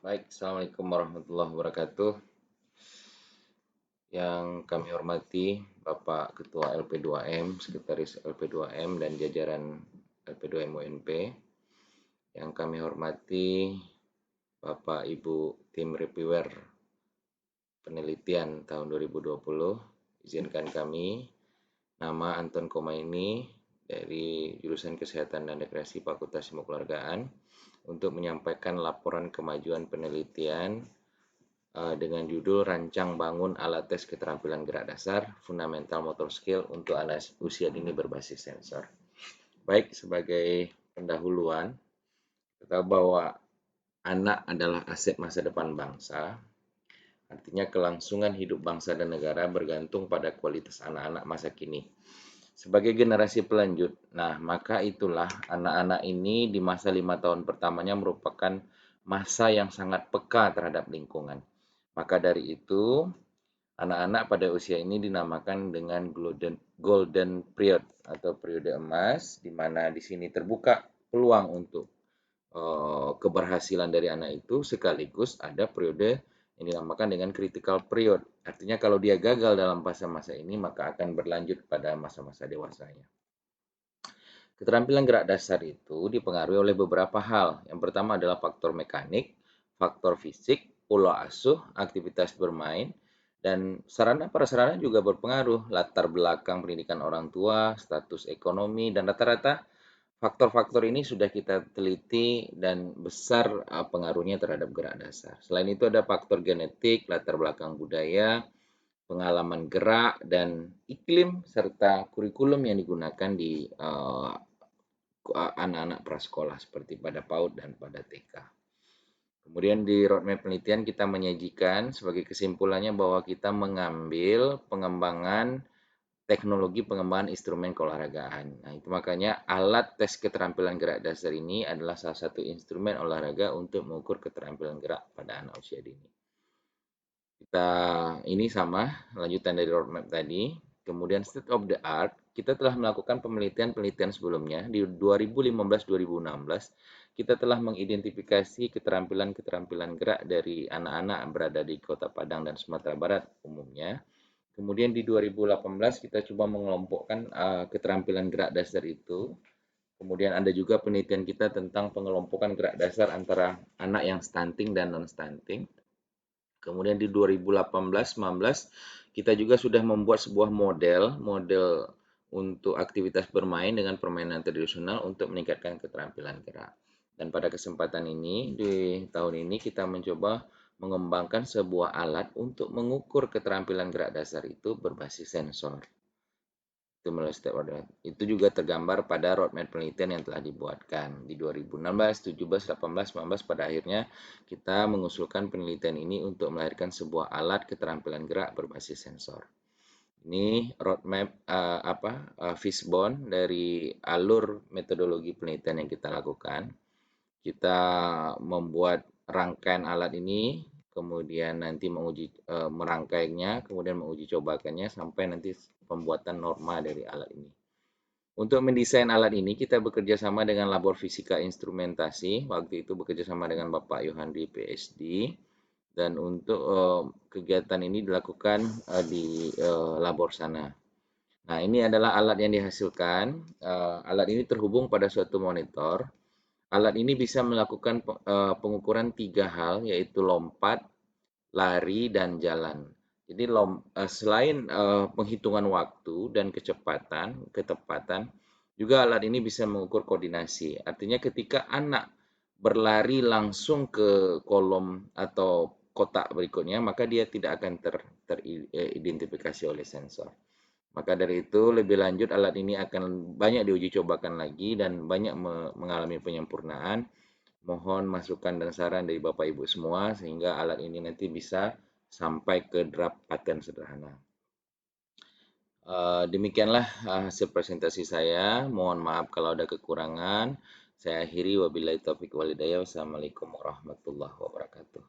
Baik, Assalamualaikum warahmatullahi wabarakatuh. Yang kami hormati Bapak Ketua LP2M, Sekretaris LP2M, dan jajaran LP2M UNP. Yang kami hormati Bapak Ibu Tim Reviewer Penelitian tahun 2020. Izinkan kami, nama Anton Komaini dari jurusan Kesehatan dan Rekreasi Fakultas Ilmu Keluargaan, untuk menyampaikan laporan kemajuan penelitian dengan judul Rancang Bangun Alat Tes Keterampilan Gerak Dasar Fundamental Motor Skill untuk anak usia dini berbasis sensor. Baik, sebagai pendahuluan, kita bahwa anak adalah aset masa depan bangsa. Artinya kelangsungan hidup bangsa dan negara bergantung pada kualitas anak-anak masa kini. Sebagai generasi pelanjut, nah maka itulah anak-anak ini di masa 5 tahun pertamanya merupakan masa yang sangat peka terhadap lingkungan. Maka dari itu, anak-anak pada usia ini dinamakan dengan golden period atau periode emas, di mana di sini terbuka peluang untuk keberhasilan dari anak itu, sekaligus ada periode yang dinamakan dengan critical period. Artinya kalau dia gagal dalam masa-masa ini, maka akan berlanjut pada masa-masa dewasanya. Keterampilan gerak dasar itu dipengaruhi oleh beberapa hal. Yang pertama adalah faktor mekanik, faktor fisik, pola asuh, aktivitas bermain, dan sarana prasarana juga berpengaruh. Latar belakang pendidikan orang tua, status ekonomi, dan rata-rata faktor-faktor ini sudah kita teliti dan besar pengaruhnya terhadap gerak dasar. Selain itu ada faktor genetik, latar belakang budaya, pengalaman gerak, dan iklim serta kurikulum yang digunakan di anak-anak prasekolah seperti pada PAUD dan pada TK. Kemudian di roadmap penelitian kita menyajikan sebagai kesimpulannya bahwa kita mengambil pengembangan teknologi pengembangan instrumen keolahragaan. Nah, itu makanya alat tes keterampilan gerak dasar ini adalah salah satu instrumen olahraga untuk mengukur keterampilan gerak pada anak usia dini. Kita ini sama lanjutan dari roadmap tadi. Kemudian state of the art, kita telah melakukan penelitian-penelitian sebelumnya di 2015-2016. Kita telah mengidentifikasi keterampilan-keterampilan gerak dari anak-anak yang berada di Kota Padang dan Sumatera Barat umumnya. Kemudian di 2018 kita coba mengelompokkan keterampilan gerak dasar itu. Kemudian ada juga penelitian kita tentang pengelompokan gerak dasar antara anak yang stunting dan non-stunting. Kemudian di 2018-19 kita juga sudah membuat sebuah model untuk aktivitas bermain dengan permainan tradisional untuk meningkatkan keterampilan gerak. Dan pada kesempatan ini, di tahun ini kita mencoba mengembangkan sebuah alat untuk mengukur keterampilan gerak dasar itu berbasis sensor. Itu juga tergambar pada roadmap penelitian yang telah dibuatkan di 2016, 17, 18, 19. Pada akhirnya kita mengusulkan penelitian ini untuk melahirkan sebuah alat keterampilan gerak berbasis sensor. Ini roadmap fishbone dari alur metodologi penelitian yang kita lakukan. Kita membuat rangkaian alat ini, kemudian nanti merangkainya, kemudian menguji cobakannya sampai nanti pembuatan norma dari alat ini. Untuk mendesain alat ini, kita bekerja sama dengan Labor Fisika Instrumentasi. Waktu itu bekerja sama dengan Bapak Yohandi PhD. Dan untuk kegiatan ini dilakukan di labor sana. Nah, ini adalah alat yang dihasilkan. Alat ini terhubung pada suatu monitor. Alat ini bisa melakukan pengukuran 3 hal, yaitu lompat, lari, dan jalan. Jadi selain penghitungan waktu dan ketepatan, juga alat ini bisa mengukur koordinasi. Artinya ketika anak berlari langsung ke kolom atau kotak berikutnya, maka dia tidak akan teridentifikasi oleh sensor. Maka dari itu lebih lanjut alat ini akan banyak diuji cobakan lagi dan banyak mengalami penyempurnaan. Mohon masukan dan saran dari Bapak Ibu semua sehingga alat ini nanti bisa sampai ke draft paten sederhana. Demikianlah hasil presentasi saya. Mohon maaf kalau ada kekurangan. Saya akhiri wabillahi taufiq walhidayah. Wassalamualaikum warahmatullahi wabarakatuh.